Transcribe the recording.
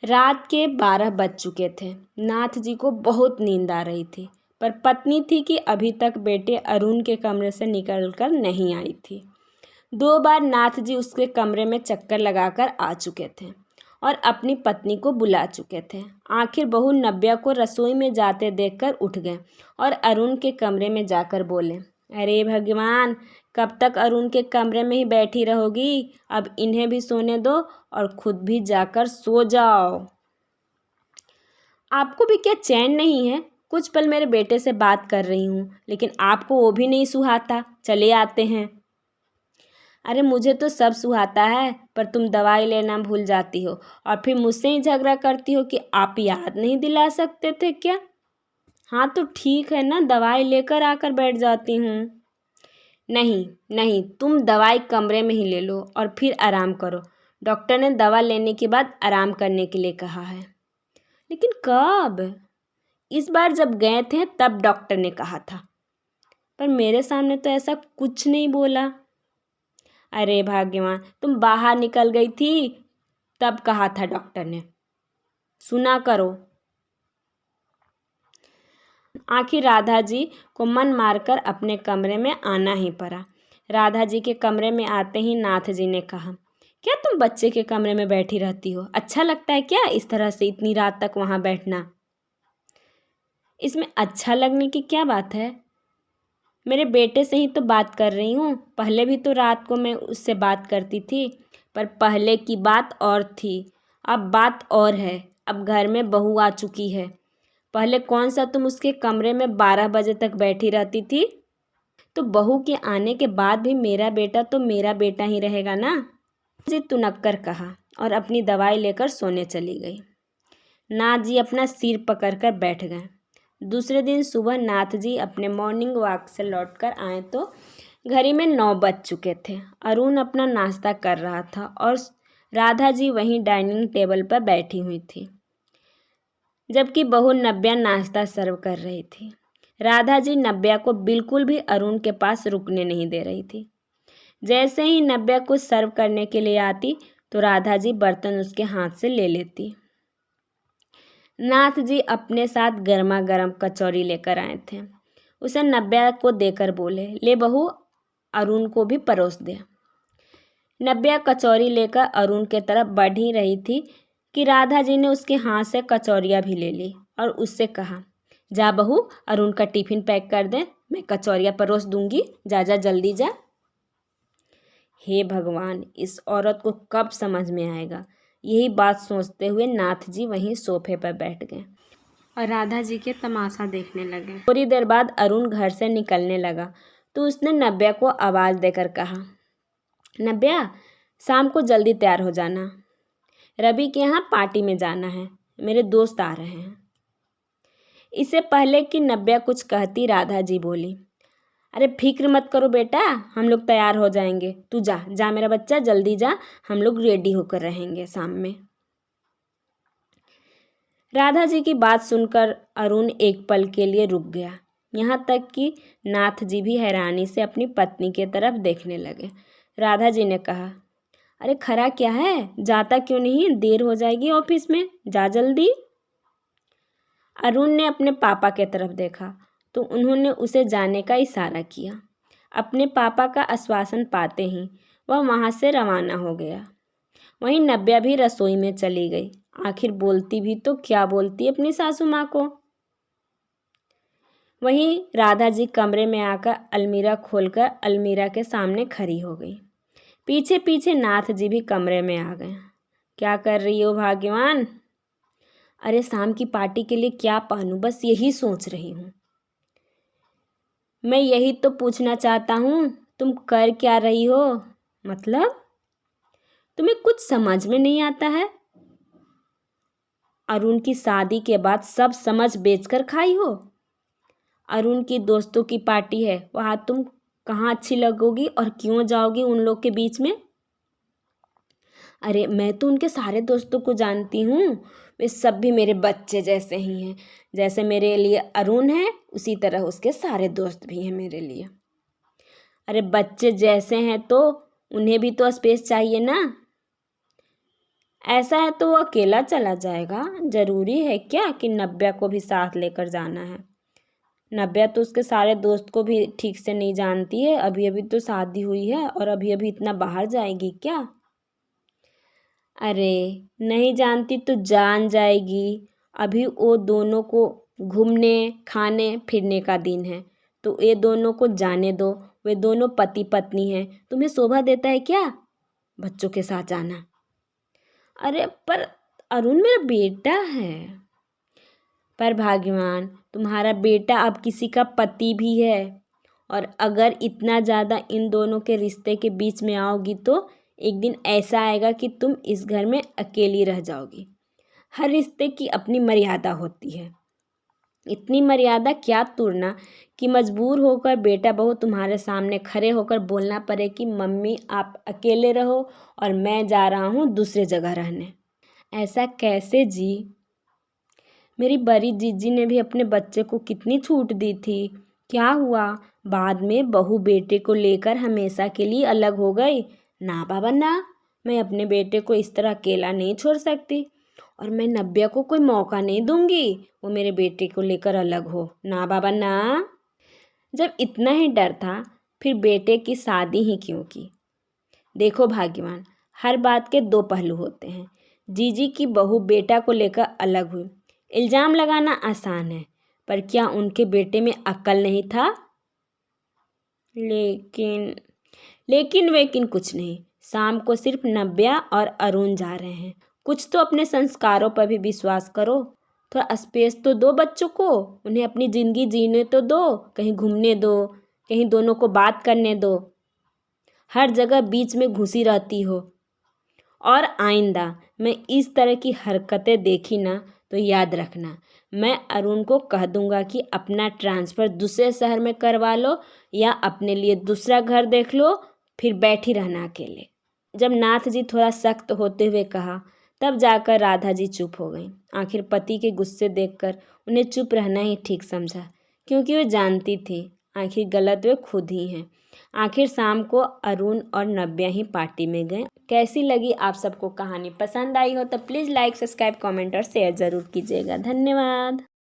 रात के 12 बज चुके थे। नाथ जी को बहुत नींद आ रही थी, पर पत्नी थी कि अभी तक बेटे अरुण के कमरे से निकलकर नहीं आई थी। 2 बार नाथ जी उसके कमरे में चक्कर लगाकर आ चुके थे और अपनी पत्नी को बुला चुके थे। आखिर बहू नव्या को रसोई में जाते देखकर उठ गए और अरुण के कमरे में जाकर बोले, अरे भगवान, कब तक अरुण के कमरे में ही बैठी रहोगी? अब इन्हें भी सोने दो और खुद भी जाकर सो जाओ। आपको भी क्या चैन नहीं है? कुछ पल मेरे बेटे से बात कर रही हूँ, लेकिन आपको वो भी नहीं सुहाता। चले आते हैं। अरे मुझे तो सब सुहाता है, पर तुम दवाई लेना भूल जाती हो और फिर मुझसे ही झगड़ा करती हो कि आप याद नहीं दिला सकते थे क्या? हाँ तो ठीक है ना, दवाई लेकर आकर बैठ जाती हूँ। नहीं नहीं, तुम दवाई कमरे में ही ले लो और फिर आराम करो। डॉक्टर ने दवा लेने के बाद आराम करने के लिए कहा है। लेकिन कब? इस बार जब गए थे तब डॉक्टर ने कहा था, पर मेरे सामने तो ऐसा कुछ नहीं बोला। अरे भाग्यवान, तुम बाहर निकल गई थी तब कहा था डॉक्टर ने। सुना करो। आखिर राधा जी को मन मारकर अपने कमरे में आना ही पड़ा। राधा जी के कमरे में आते ही नाथ जी ने कहा, क्या तुम बच्चे के कमरे में बैठी रहती हो? अच्छा लगता है क्या इस तरह से इतनी रात तक वहाँ बैठना? इसमें अच्छा लगने की क्या बात है? मेरे बेटे से ही तो बात कर रही हूँ। पहले भी तो रात को मैं उससे बात करती थी, पर पहले की बात और थी, अब बात और है। अब घर में बहू आ चुकी है। पहले कौन सा तुम उसके कमरे में 12 बजे तक बैठी रहती थी? तो बहू के आने के बाद भी मेरा बेटा तो मेरा बेटा ही रहेगा ना। जी तुनक्कर कहा और अपनी दवाई लेकर सोने चली गई। नाथ जी अपना सिर पकड़कर बैठ गए। दूसरे दिन सुबह नाथ जी अपने मॉर्निंग वॉक से लौटकर आए तो घड़ी में 9 बज चुके थे। अरुण अपना नाश्ता कर रहा था और राधा जी वहीं डाइनिंग टेबल पर बैठी हुई थी, जबकि बहू नव्या नाश्ता सर्व कर रही थी। राधा जी नव्या को बिल्कुल भी अरुण के पास रुकने नहीं दे रही थी। जैसे ही नव्या कुछ सर्व करने के लिए आती तो राधा जी बर्तन उसके हाथ से ले लेती। नाथ जी अपने साथ गर्मा गर्म कचौरी लेकर आए थे। उसे नव्या को देकर बोले, ले बहू, अरुण को भी परोस दे। नव्या कचौरी लेकर अरुण के तरफ बढ़ ही रही थी कि राधा जी ने उसके हाथ से कचौरियाँ भी ले ली और उससे कहा, जा बहू, अरुण का टिफिन पैक कर दे, मैं कचौरियाँ परोस दूंगी, जा जा जल्दी जा। हे भगवान, इस औरत को कब समझ में आएगा? यही बात सोचते हुए नाथ जी वहीं सोफे पर बैठ गए और राधा जी के तमाशा देखने लगे। थोड़ी देर बाद अरुण घर से निकलने लगा तो उसने नव्या को आवाज़ देकर कहा, नव्या, शाम को जल्दी तैयार हो जाना, रवि के यहाँ पार्टी में जाना है, मेरे दोस्त आ रहे हैं। इससे पहले कि नव्या कुछ कहती, राधा जी बोली, अरे फिक्र मत करो बेटा, हम लोग तैयार हो जाएंगे। तू जा जा मेरा बच्चा, जल्दी जा, हम लोग रेडी होकर रहेंगे शाम में। राधा जी की बात सुनकर अरुण एक पल के लिए रुक गया। यहाँ तक कि नाथ जी भी हैरानी से अपनी पत्नी की तरफ देखने लगे। राधा जी ने कहा, अरे खरा क्या है, जाता क्यों नहीं? देर हो जाएगी ऑफिस में, जा जल्दी। अरुण ने अपने पापा की तरफ देखा तो उन्होंने उसे जाने का इशारा किया। अपने पापा का आश्वासन पाते ही वह वहाँ से रवाना हो गया। वहीं नव्या भी रसोई में चली गई। आखिर बोलती भी तो क्या बोलती अपनी सासू माँ को। वहीं राधा जी कमरे में आकर अलमीरा खोलकर अलमीरा के सामने खड़ी हो गई। पीछे पीछे नाथ जी भी कमरे में आ गए। क्या कर रही हो भाग्यवान? अरे शाम की पार्टी के लिए क्या पहनूं, बस यही सोच रही हूँ। मैं यही तो पूछना चाहता हूँ, तुम कर क्या रही हो? मतलब तुम्हें कुछ समझ में नहीं आता है? अरुण की शादी के बाद सब समझ बेचकर खाई हो। अरुण की दोस्तों की पार्टी है, वहाँ तुम कहाँ अच्छी लगोगी और क्यों जाओगी उन लोग के बीच में? अरे मैं तो उनके सारे दोस्तों को जानती हूँ, वे सब भी मेरे बच्चे जैसे ही हैं। जैसे मेरे लिए अरुण है, उसी तरह उसके सारे दोस्त भी हैं मेरे लिए। अरे बच्चे जैसे हैं तो उन्हें भी तो स्पेस चाहिए ना। ऐसा है तो वो अकेला चला जाएगा, ज़रूरी है क्या कि नव्या को भी साथ लेकर जाना है? नव्या तो उसके सारे दोस्त को भी ठीक से नहीं जानती है, अभी अभी तो शादी हुई है और अभी अभी इतना बाहर जाएगी क्या? अरे नहीं जानती तो जान जाएगी। अभी वो दोनों को घूमने खाने फिरने का दिन है, तो ये दोनों को जाने दो। वे दोनों पति पत्नी हैं, तुम्हें शोभा देता है क्या बच्चों के साथ जाना? अरे पर अरुण मेरा बेटा है। पर भाग्यवान, तुम्हारा बेटा अब किसी का पति भी है, और अगर इतना ज़्यादा इन दोनों के रिश्ते के बीच में आओगी तो एक दिन ऐसा आएगा कि तुम इस घर में अकेली रह जाओगी। हर रिश्ते की अपनी मर्यादा होती है, इतनी मर्यादा क्या तोड़ना कि मजबूर होकर बेटा बहू तुम्हारे सामने खड़े होकर बोलना पड़े कि मम्मी आप अकेले रहो और मैं जा रहा हूँ दूसरे जगह रहने। ऐसा कैसे जी? मेरी बड़ी जीजी ने भी अपने बच्चे को कितनी छूट दी थी, क्या हुआ? बाद में बहू बेटे को लेकर हमेशा के लिए अलग हो गई। ना बाबा ना, मैं अपने बेटे को इस तरह अकेला नहीं छोड़ सकती, और मैं नव्या को कोई मौका नहीं दूंगी वो मेरे बेटे को लेकर अलग हो। ना बाबा ना। जब इतना ही डर था फिर बेटे की शादी ही क्यों की? देखो भाग्यवान, हर बात के दो पहलू होते हैं। जीजी की बहू बेटा को लेकर अलग हुई, इल्ज़ाम लगाना आसान है, पर क्या उनके बेटे में अक्ल नहीं था? लेकिन लेकिन कुछ नहीं। शाम को सिर्फ नव्या और अरुण जा रहे हैं, कुछ तो अपने संस्कारों पर भी विश्वास करो। थोड़ा स्पेस तो दो बच्चों को, उन्हें अपनी ज़िंदगी जीने तो दो, कहीं घूमने दो, कहीं दोनों को बात करने दो। हर जगह बीच में घुसी रहती हो। और आइंदा मैं इस तरह की हरकतें देखी ना तो याद रखना, मैं अरुण को कह दूंगा कि अपना ट्रांसफ़र दूसरे शहर में करवा लो या अपने लिए दूसरा घर देख लो, फिर बैठी रहना अकेले। जब नाथ जी थोड़ा सख्त होते हुए कहा, तब जाकर राधा जी चुप हो गईं। आखिर पति के गुस्से देखकर उन्हें चुप रहना ही ठीक समझा, क्योंकि वे जानती थी आखिर गलत वे खुद ही हैं। आखिर शाम को अरुण और नव्या ही पार्टी में गए। कैसी लगी आप सबको कहानी? पसंद आई हो तो प्लीज़ लाइक सब्सक्राइब कमेंट और शेयर ज़रूर कीजिएगा। धन्यवाद।